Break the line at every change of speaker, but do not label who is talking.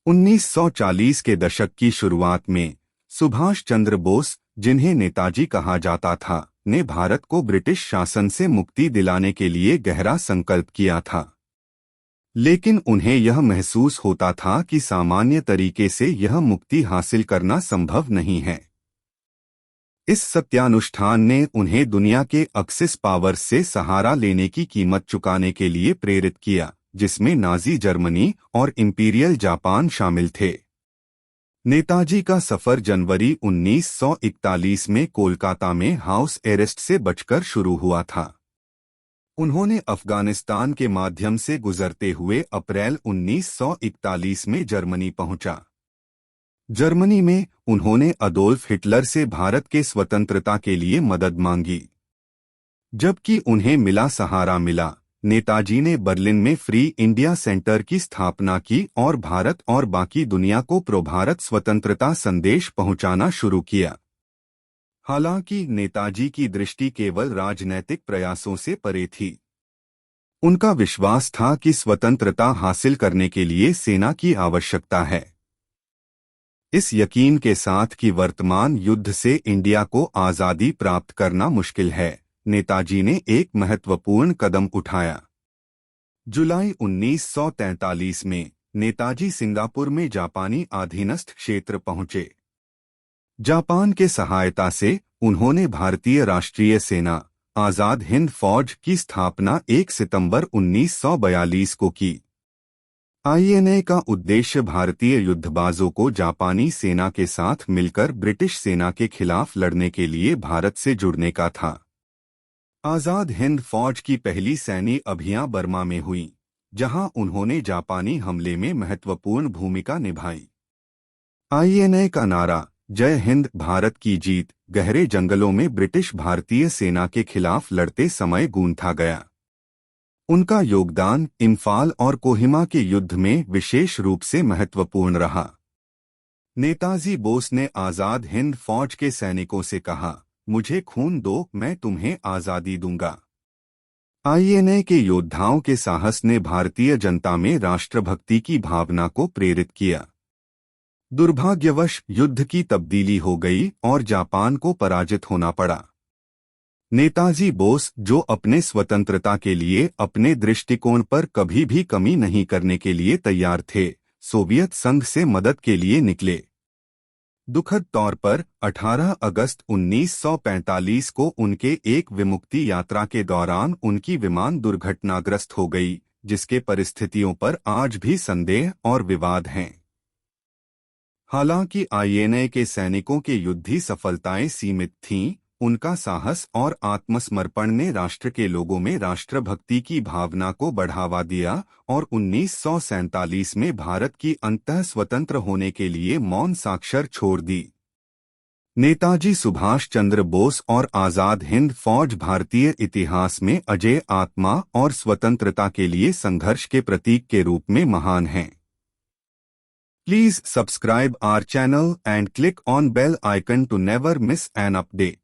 1940 के दशक की शुरुआत में सुभाष चंद्र बोस, जिन्हें नेताजी कहा जाता था, ने भारत को ब्रिटिश शासन से मुक्ति दिलाने के लिए गहरा संकल्प किया था। लेकिन उन्हें यह महसूस होता था कि सामान्य तरीके से यह मुक्ति हासिल करना संभव नहीं है। इस सत्यानुष्ठान ने उन्हें दुनिया के अक्सिस पावर्स से सहारा लेने की कीमत चुकाने के लिए प्रेरित किया, जिसमें नाजी जर्मनी और इंपीरियल जापान शामिल थे। नेताजी का सफर जनवरी 1941 में कोलकाता में हाउस अरेस्ट से बचकर शुरू हुआ था। उन्होंने अफगानिस्तान के माध्यम से गुजरते हुए अप्रैल 1941 में जर्मनी पहुंचा। जर्मनी में उन्होंने अडोल्फ हिटलर से भारत के स्वतंत्रता के लिए मदद मांगी। जबकि उन्हें मिला सहारा मिला, नेताजी ने बर्लिन में फ्री इंडिया सेंटर की स्थापना की और भारत और बाकी दुनिया को प्रो-भारत स्वतंत्रता संदेश पहुंचाना शुरू किया। हालांकि नेताजी की दृष्टि केवल राजनैतिक प्रयासों से परे थी। उनका विश्वास था कि स्वतंत्रता हासिल करने के लिए सेना की आवश्यकता है। इस यकीन के साथ कि वर्तमान युद्ध से इंडिया को आज़ादी प्राप्त करना मुश्किल है, नेताजी ने एक महत्वपूर्ण कदम उठाया। जुलाई 1943 में नेताजी सिंगापुर में जापानी अधीनस्थ क्षेत्र पहुंचे। जापान के सहायता से उन्होंने भारतीय राष्ट्रीय सेना, आज़ाद हिंद फौज की स्थापना 1 सितंबर 1942 को की। आईएनए का उद्देश्य भारतीय युद्धबाजों को जापानी सेना के साथ मिलकर ब्रिटिश सेना के खिलाफ लड़ने के लिए भारत से जुड़ने का था। आज़ाद हिंद फौज की पहली सैन्य अभियान बर्मा में हुई, जहां उन्होंने जापानी हमले में महत्वपूर्ण भूमिका निभाई। आईएनए का नारा जय हिंद भारत की जीत गहरे जंगलों में ब्रिटिश भारतीय सेना के खिलाफ लड़ते समय गूंथा गया। उनका योगदान इम्फाल और कोहिमा के युद्ध में विशेष रूप से महत्वपूर्ण रहा। नेताजी बोस ने आज़ाद हिंद फौज के सैनिकों से कहा, मुझे खून दो, मैं तुम्हें आज़ादी दूंगा। आईएनए के योद्धाओं के साहस ने भारतीय जनता में राष्ट्रभक्ति की भावना को प्रेरित किया। दुर्भाग्यवश युद्ध की तब्दीली हो गई और जापान को पराजित होना पड़ा। नेताजी बोस, जो अपने स्वतंत्रता के लिए अपने दृष्टिकोण पर कभी भी कमी नहीं करने के लिए तैयार थे, सोवियत संघ से मदद के लिए निकले। दुखद तौर पर 18 अगस्त 1945 को उनके एक विमुक्ति यात्रा के दौरान उनकी विमान दुर्घटनाग्रस्त हो गई, जिसके परिस्थितियों पर आज भी संदेह और विवाद हैं। हालांकि आईएनए के सैनिकों के युद्धी सफलताएं सीमित थीं, उनका साहस और आत्मसमर्पण ने राष्ट्र के लोगों में राष्ट्रभक्ति की भावना को बढ़ावा दिया और 1947 में भारत की अंततः स्वतंत्र होने के लिए मौन साक्षर छोड़ दी। नेताजी सुभाष चंद्र बोस और आज़ाद हिंद फौज भारतीय इतिहास में अजेय आत्मा और स्वतंत्रता के लिए संघर्ष के प्रतीक के रूप में महान हैं। Please subscribe our channel and click on bell icon to never miss an update.